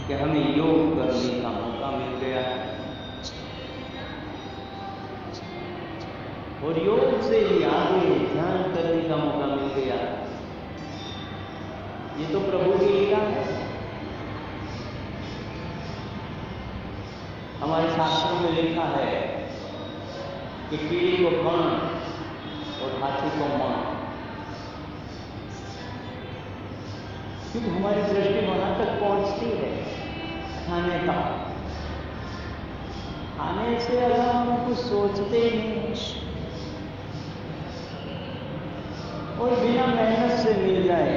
कि हमें योग करने का मौका मिल गया है और योग से ही आगे ध्यान करने का मौका मिल गया। ये तो प्रभु की लीला है। हमारे शास्त्रों में लिखा है कि कीड़ी को कण और हाथी को मन, क्योंकि हमारी दृष्टि वहां तक पहुंचती है, खाने तक। खाने से अगर हम कुछ सोचते नहीं और बिना मेहनत से मिल जाए,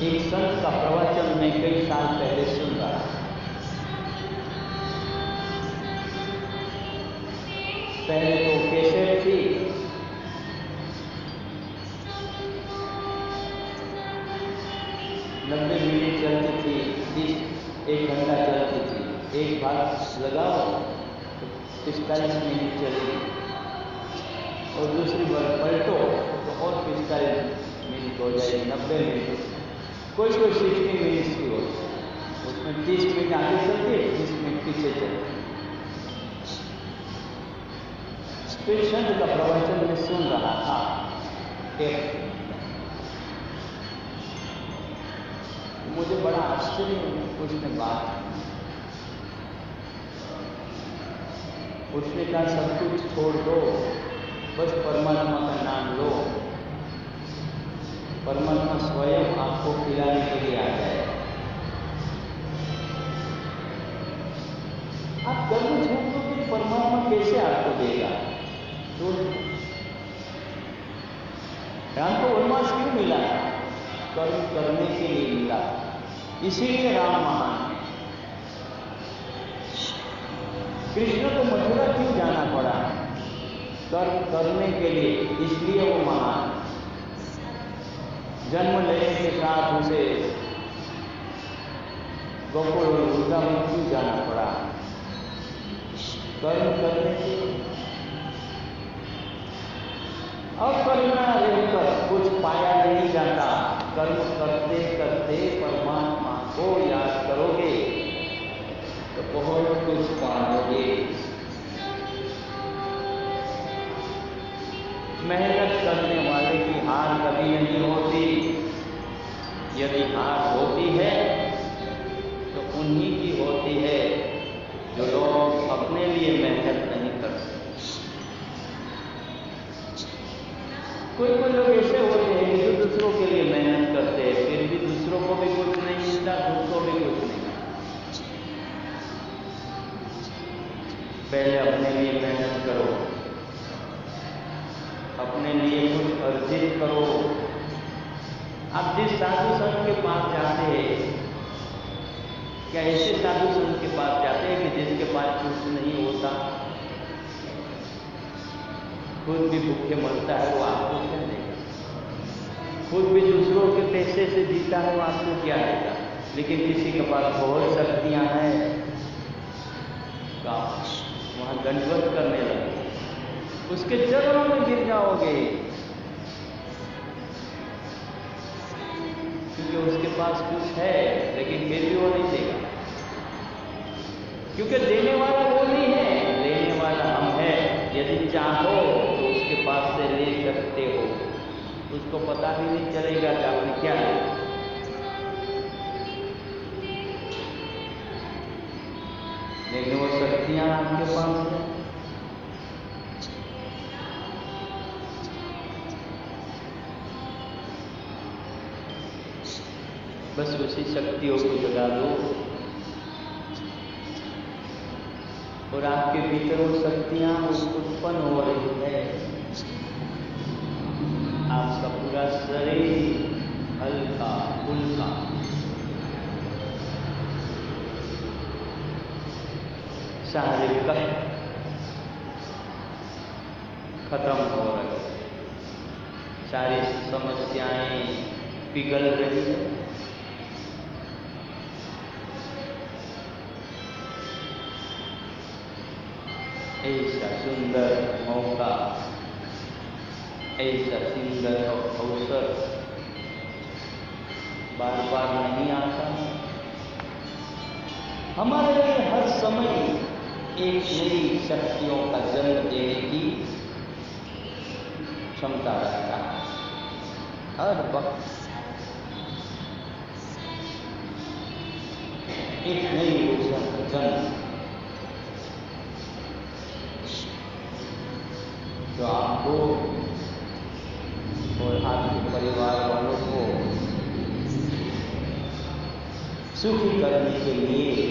एक संत का प्रवचन में कई साल पहले सुन रहा था। पहले तो कैसेट थी, 90 मिनट चलती थी, 1 घंटा चलती थी। एक भाग लगाओ तो 45 मिनट चलेगी और दूसरी बार पलटो तो और 45 मिनट हो जाएगी, 90 मिनट। कोई 60 मिनट की हो, उसमें 30 मिनट आगे चलती है, 30 मिनट पीछे चलती है। फिर संत का प्रवचन में सुन रहा था कि मुझे बड़ा आश्चर्य उसने बात, उसने कहा सब कुछ छोड़ दो, बस परमात्मा का नाम लो, परमात्मा स्वयं आपको खिलाने के लिए आ जाए। आप कर्म छोड़ दो तो परमात्मा कैसे आपको देगा? तो राम को वनवास क्यों मिला? कर्म करने के लिए मिला, इसीलिए राम महान है। कृष्ण को मथुरा क्यों जाना पड़ा? कर्म करने के लिए, इसलिए वो महान। जन्म लेने के साथ उसे गोकुल और वृंदावन क्यों जाना पड़ा? कर्म करने के लिए। अकर्मणा रहकर कुछ पाया नहीं जाता। कर्म करते करते परमात्मा को याद करोगे तो बहुत कुछ पाओगे। मेहनत करने वाले की हार कभी नहीं होती। यदि हार होती है तो उन्हीं की होती है जो लोग अपने लिए मेहनत नहीं करते। कोई लोग ऐसे होते हैं कि जो दूसरों के लिए मेहनत करते हैं, फिर भी दूसरों को भी कुछ नहीं मिलता, खुद को भी कुछ नहीं मिलता। पहले अपने लिए मेहनत करो, अपने लिए कुछ अर्जित करो। आप जिस साधु संत के पास जाते हैं, क्या ऐसे साधु संत के पास जाते हैं कि जिसके पास कुछ नहीं होता, खुद भी भूखे मरता है, वो आपको क्या देगा? खुद भी दूसरों के पैसे से जीता है, वो आपको क्या देगा? लेकिन किसी के पास बहुत शक्तियां हैं, वहां दंडवत करने लगे, उसके चरणों में गिर जाओगे, क्योंकि उसके पास कुछ है लेकिन फिर भी वो नहीं देगा। क्योंकि देने वाला वो नहीं है, लेने वाला हम है। यदि चाहो तो उसके पास से ले सकते हो, उसको पता भी नहीं चलेगा कि आपने क्या लिया। लेकिन वो शक्तियां आपके पास है। बस उसी शक्तियों को जगा दो और आपके भीतर वो शक्तियां उत्पन्न हो रही है। आपका पूरा शरीर हल्का फुल्का, सारे कष्ट खत्म हो रहे, सारी समस्याएं पिघल रही है। ऐसा सुंदर मौका, ऐसा सुंदर अवसर बार बार नहीं आता। हमारे लिए हर समय एक नई शक्तियों का जन्म देने की क्षमता रखता है। हर वक्त एक नई ऊर्जा का जन्म जो आपको और आपके परिवार वालों को सुखी करने के लिए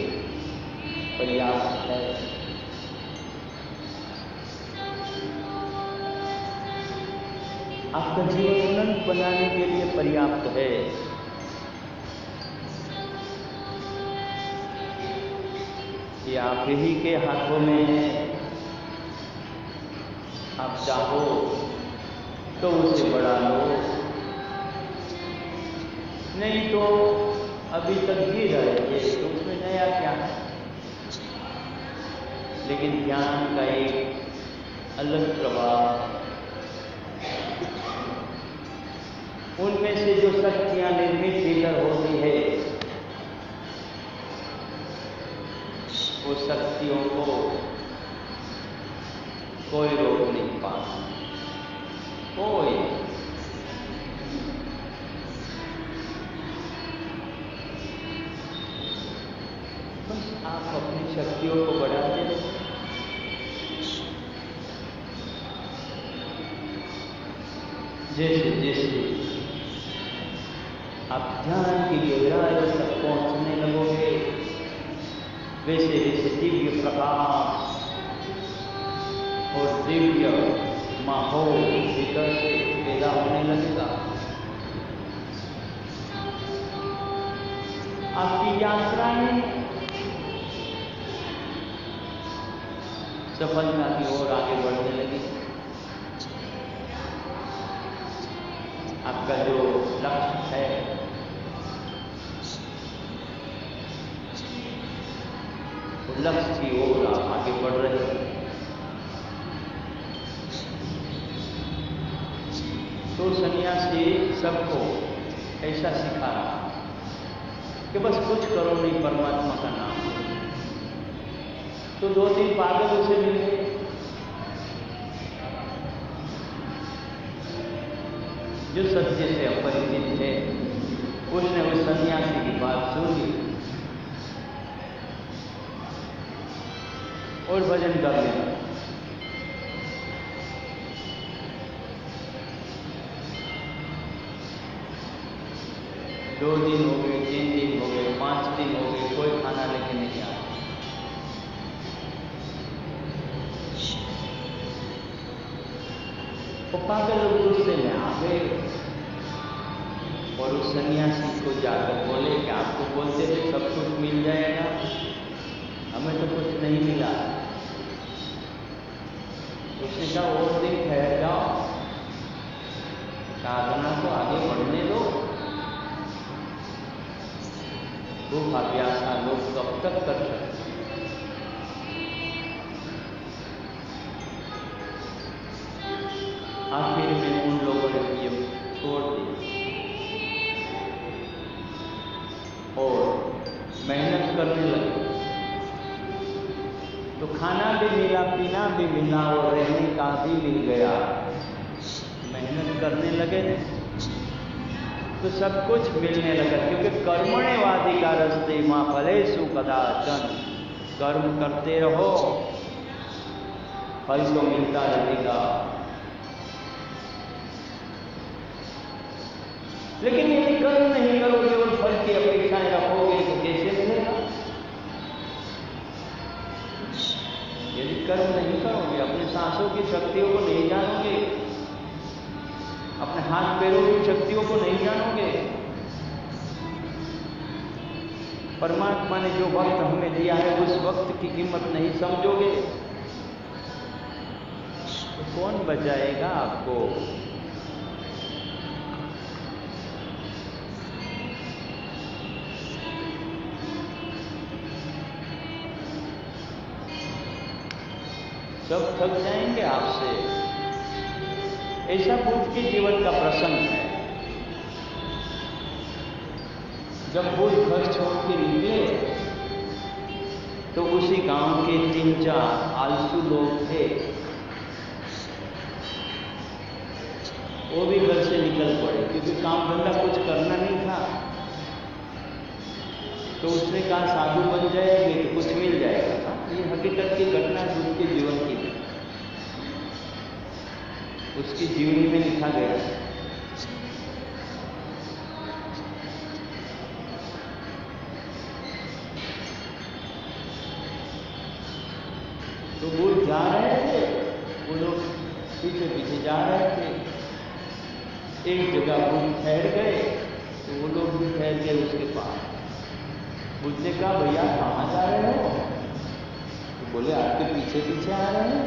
पर्याप्त है। आपका जीवन अनंत बनाने के लिए पर्याप्त है। ये आप ही के हाथों में है। आप चाहो तो उसे बढ़ा लो, नहीं तो अभी तक जी रहे थे तो उसमें नया क्या है। लेकिन ज्ञान का एक अलग प्रभाव, उनमें से जो शक्तियां निर्मित भीतर होती है वो शक्तियों को कोई रोक नहीं पाता। कोई बस आप अपनी शक्तियों को बढ़ाते रहो। जैसे जैसे आप ध्यान की गहराई तक पहुंचने लगोगे वैसे वैसे दिव्य प्रकाश और दिव्य माहौल भीतर से पैदा होने लगेगा। आपकी यात्राएं सफलता की ओर आगे बढ़ने लगी। आपका जो लक्ष्य है वो लक्ष्य की ओर आप आगे बढ़ रहे हैं। तो सन्यासी सबको ऐसा सिखा रहा कि बस कुछ करो नहीं, परमात्मा का नाम। तो 2-3 पागल उसे मिल गए, जो सत्य से अपरिचित थे। उसने उस सन्यासी की बात सुनी और भजन कर लिया। दो दिन हो गए, 3 दिन हो गए, 5 दिन हो गए, कोई खाना लेके नहीं आया। वो पागल लोग गुस्से में आ गए और उस सन्यासी को जाकर बोले कि आपको बोलते थे सब कुछ मिल जाएगा, हमें तो कुछ नहीं मिला। उसने कहा और दिन ठहर जाओ, साधना को आगे बढ़ने दो। भूखा प्यासा लोग कब तक कर सकते। आखिर में उन लोगों ने ये छोड़ दी और मेहनत करने लगे। तो खाना भी मिला, पीना भी मिला और रहने का भी मिल गया। मेहनत करने लगे तो सब कुछ मिलने लगा, क्योंकि कर्मण्येवाधिकारस्ते मा फलेषु कदाचन। कर्म करते रहो, फल तो मिलता रहेगा। लेकिन यदि कर्म नहीं करोगे और फल की अपेक्षाएं रखोगे तो कैसे मिलेगा? यदि कर्म नहीं करोगे, अपने सांसों की शक्तियों को नहीं जानोगे, अपने हाथ पैरों की शक्तियों को नहीं जानोगे, परमात्मा ने जो वक्त हमें दिया है उस वक्त की कीमत नहीं समझोगे, तो कौन बचाएगा आपको? सब थक जाएंगे आपसे। ऐसा बुद्ध के जीवन का प्रसंग है। जब वो घर छोड़ के निकले तो उसी गांव के 3-4 आलसू लोग थे, वो भी घर से निकल पड़े क्योंकि काम धंधा कुछ करना नहीं था। तो उसने कहा साधु बन जाएंगे तो कुछ मिल जाएगा। ये हकीकत की घटना उसके जीवन की, उसकी जीवनी में लिखा गया। तो वो जा रहे थे, वो लोग पीछे पीछे जा रहे थे। एक जगह वो ठहर गए तो वो लोग भी ठहर गए उसके पास। उसने कहा भैया कहाँ जा रहे हो? तो बोले आपके पीछे पीछे आ रहे हैं।